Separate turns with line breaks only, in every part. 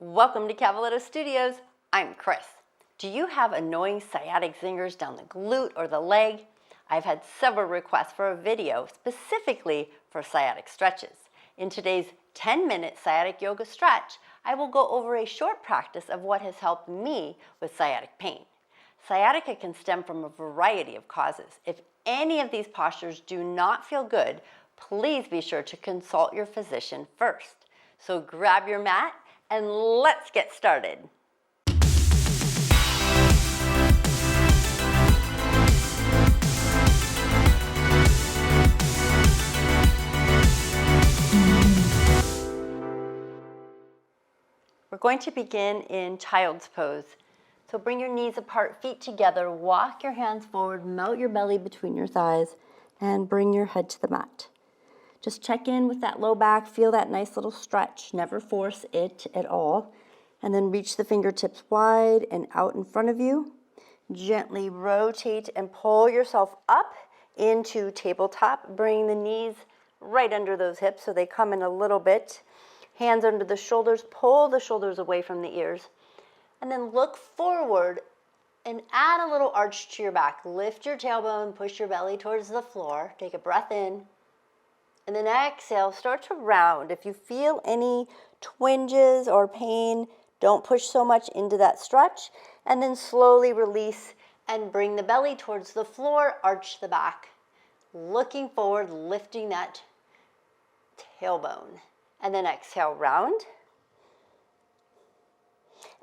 Welcome to Cavaletto Studios. I'm Chris. Do you have annoying sciatic zingers down the glute or the leg? I've had several requests for a video specifically for sciatic stretches. In today's 10-minute sciatic yoga stretch, I will go over a short practice of what has helped me with sciatic pain. Sciatica can stem from a variety of causes. If any of these postures do not feel good, please be sure to consult your physician first. So grab your mat and let's get started. We're going to begin in child's pose. So bring your knees apart, feet together, walk your hands forward, melt your belly between your thighs, and bring your head to the mat. Just check in with that low back, feel that nice little stretch, never force it at all. And then reach the fingertips wide and out in front of you. Gently rotate and pull yourself up into tabletop. Bring the knees right under those hips so they come in a little bit. Hands under the shoulders, pull the shoulders away from the ears. And then look forward and add a little arch to your back. Lift your tailbone, push your belly towards the floor. Take a breath in. And then exhale, start to round. If you feel any twinges or pain, don't push so much into that stretch. And then slowly release and bring the belly towards the floor, arch the back. Looking forward, lifting that tailbone. And then exhale, round.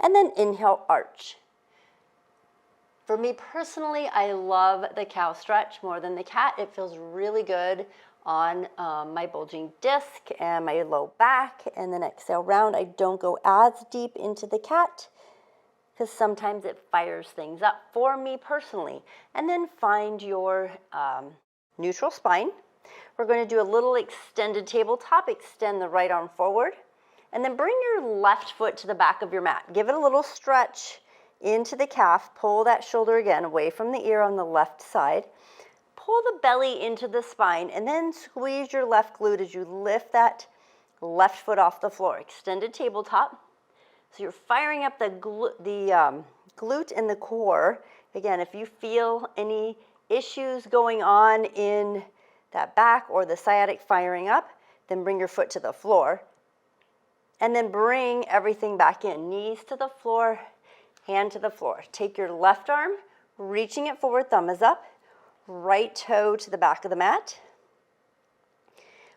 And then inhale, arch. For me personally, I love the cow stretch more than the cat. It feels really good on my bulging disc and my low back. And then exhale, round. I don't go as deep into the cat because sometimes it fires things up for me personally. And then find your neutral spine. We're going to do a little extended tabletop. Extend the right arm forward. And then bring your left foot to the back of your mat. Give it a little stretch into the calf. Pull that shoulder again away from the ear on the left side. Pull the belly into the spine and then squeeze your left glute as you lift that left foot off the floor. Extended tabletop. So you're firing up the glute and the core. Again, if you feel any issues going on in that back or the sciatic firing up, then bring your foot to the floor. And then bring everything back in. Knees to the floor, hand to the floor. Take your left arm, reaching it forward, thumb is up. Right toe to the back of the mat.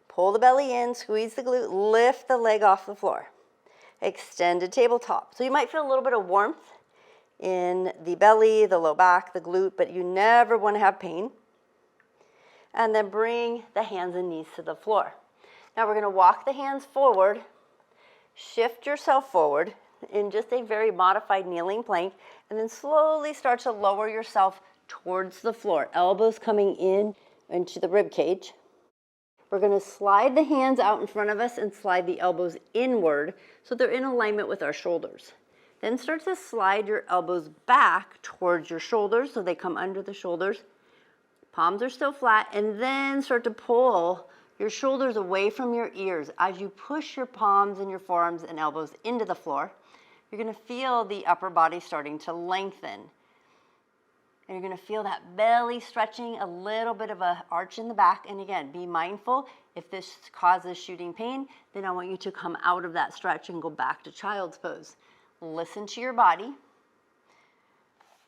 Pull the belly in, squeeze the glute, lift the leg off the floor. Extended tabletop. So you might feel a little bit of warmth in the belly, the low back, the glute, but you never want to have pain. And then bring the hands and knees to the floor. Now we're going to walk the hands forward, shift yourself forward in just a very modified kneeling plank, and then slowly start to lower yourself towards the floor. Elbows coming in into the rib cage. We're going to slide the hands out in front of us and slide the elbows inward so they're in alignment with our shoulders. Then start to slide your elbows back towards your shoulders so they come under the shoulders. Palms are still flat, and then start to pull your shoulders away from your ears. As you push your palms and your forearms and elbows into the floor, you're going to feel the upper body starting to lengthen. And you're going to feel that belly stretching, a little bit of an arch in the back. And again, be mindful, if this causes shooting pain, then I want you to come out of that stretch and go back to child's pose. Listen to your body.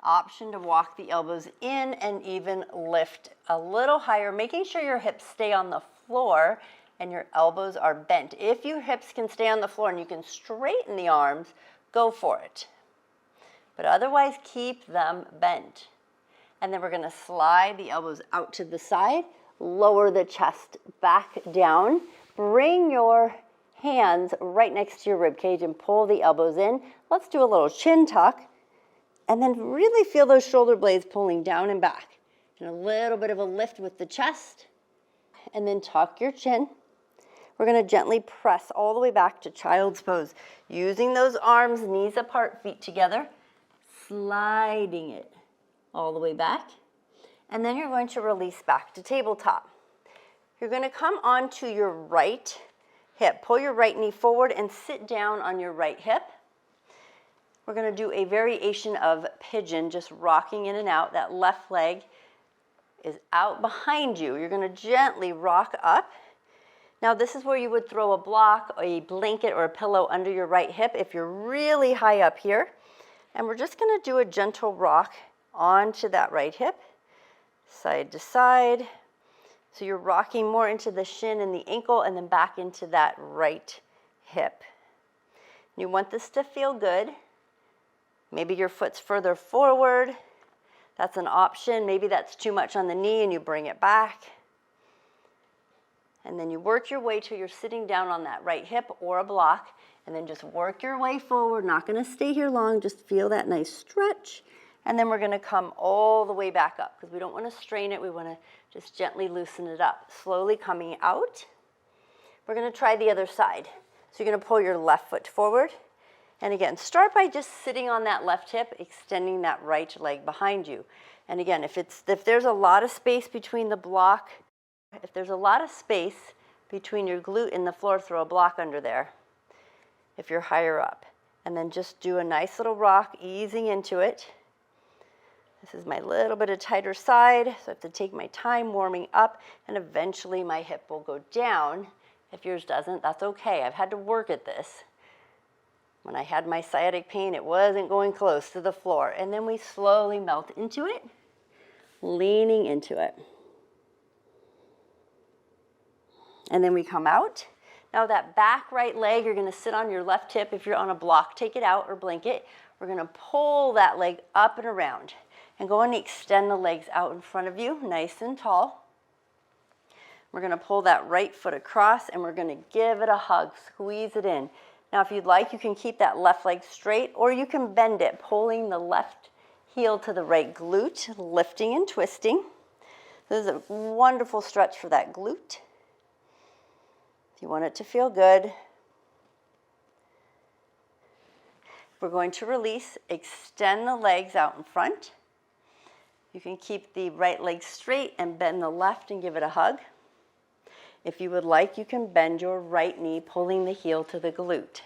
Option to walk the elbows in and even lift a little higher, making sure your hips stay on the floor and your elbows are bent. If your hips can stay on the floor and you can straighten the arms, go for it. But otherwise, keep them bent. And then we're going to slide the elbows out to the side, lower the chest back down, bring your hands right next to your rib cage and pull the elbows in. Let's do a little chin tuck. And then really feel those shoulder blades pulling down and back. And a little bit of a lift with the chest. And then tuck your chin. We're going to gently press all the way back to child's pose. Using those arms, knees apart, feet together. Sliding it all the way back. And then you're going to release back to tabletop. You're going to come onto your right hip. Pull your right knee forward and sit down on your right hip. we're going to do a variation of pigeon, just rocking in and out. That left leg is out behind you. You're going to gently rock up. Now this is where you would throw a block, a blanket, or a pillow under your right hip if you're really high up here. And we're just going to do a gentle rock onto that right hip, side to side. So you're rocking more into the shin and the ankle and then back into that right hip. You want this to feel good. Maybe your foot's further forward. That's an option. Maybe that's too much on the knee and you bring it back. And then you work your way till you're sitting down on that right hip or a block, and then just work your way forward. Not going to stay here long, just feel that nice stretch. And then we're going to come all the way back up because we don't want to strain it. We want to just gently loosen it up. Slowly coming out. We're going to try the other side. So you're going to pull your left foot forward. And again, start by just sitting on that left hip, extending that right leg behind you. And again, if there's a lot of space between the block, if there's a lot of space between your glute and the floor, throw a block under there if you're higher up. And then just do a nice little rock, easing into it. This is my little bit of tighter side, so I have to take my time warming up, and eventually my hip will go down. If yours doesn't, that's okay. I've had to work at this. When I had my sciatic pain, it wasn't going close to the floor. And then we slowly melt into it, leaning into it. And then we come out. Now that back right leg, you're going to sit on your left hip. If you're on a block, take it out or blanket. We're going to pull that leg up and around. And go and extend the legs out in front of you, nice and tall. We're going to pull that right foot across, and we're going to give it a hug, squeeze it in. Now if you'd like, you can keep that left leg straight, or you can bend it, pulling the left heel to the right glute, lifting and twisting. This is a wonderful stretch for that glute. If you want it to feel good. We're going to release, extend the legs out in front. You can keep the right leg straight and bend the left and give it a hug. If you would like, you can bend your right knee, pulling the heel to the glute,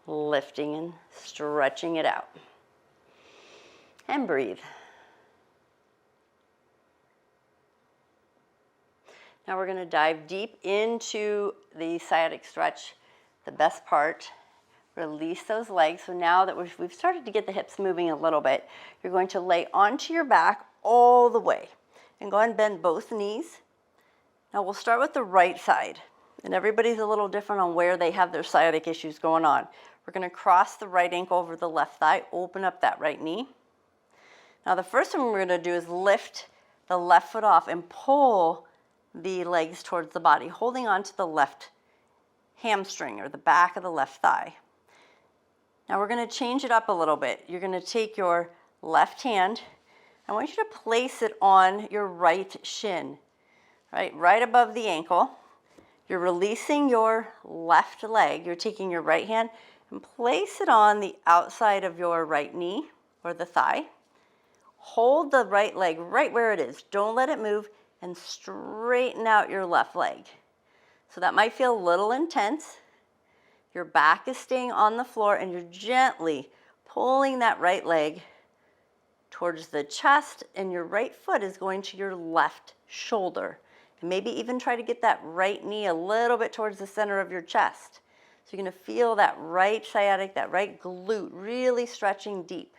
lifting and stretching it out. And breathe. Now we're going to dive deep into the sciatic stretch, the best part. Release those legs. So now that we've started to get the hips moving a little bit, you're going to lay onto your back all the way. And go ahead and bend both knees. Now we'll start with the right side. And everybody's a little different on where they have their sciatic issues going on. We're going to cross the right ankle over the left thigh, open up that right knee. Now the first thing we're going to do is lift the left foot off and pull the legs towards the body, holding on to the left hamstring or the back of the left thigh. Now we're going to change it up a little bit. You're going to take your left hand. I want you to place it on your right shin, right above the ankle. You're releasing your left leg. You're taking your right hand and place it on the outside of your right knee or the thigh. Hold the right leg right where it is. Don't let it move, and straighten out your left leg. So that might feel a little intense. Your back is staying on the floor, and you're gently pulling that right leg towards the chest, and your right foot is going to your left shoulder. And maybe even try to get that right knee a little bit towards the center of your chest. So you're going to feel that right sciatic, that right glute really stretching deep.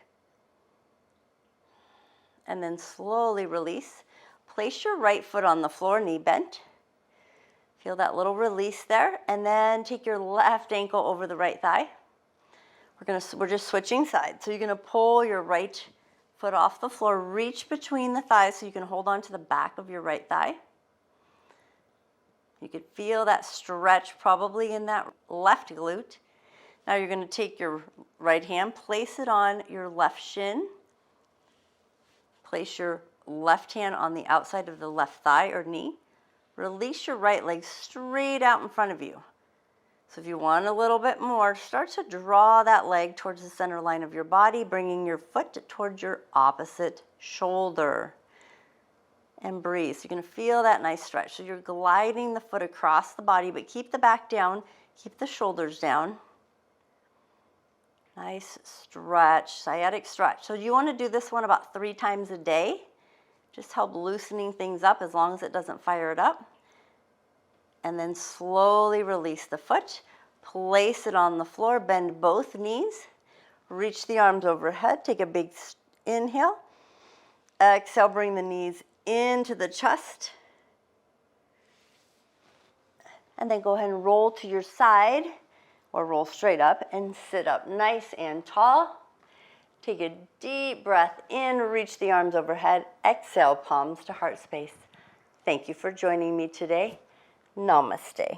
And then slowly release. Place your right foot on the floor, knee bent. Feel that little release there, and then take your left ankle over the right thigh. We're just switching sides. So you're going to pull your right foot off the floor, reach between the thighs so you can hold on to the back of your right thigh. You could feel that stretch probably in that left glute. Now you're going to take your right hand, place it on your left shin. Place your left hand on the outside of the left thigh or knee. Release your right leg straight out in front of you. So if you want a little bit more, start to draw that leg towards the center line of your body, bringing your foot towards your opposite shoulder. And breathe. So you're going to feel that nice stretch. So you're gliding the foot across the body, but keep the back down, keep the shoulders down. Nice stretch, sciatic stretch. So you want to do this one about 3 times a day. Just help loosening things up as long as it doesn't fire it up. And then slowly release the foot. Place it on the floor, bend both knees. Reach the arms overhead, take a big inhale. Exhale, bring the knees into the chest. And then go ahead and roll to your side or roll straight up and sit up nice and tall. Take a deep breath in, reach the arms overhead. Exhale, palms to heart space. Thank you for joining me today. Namaste.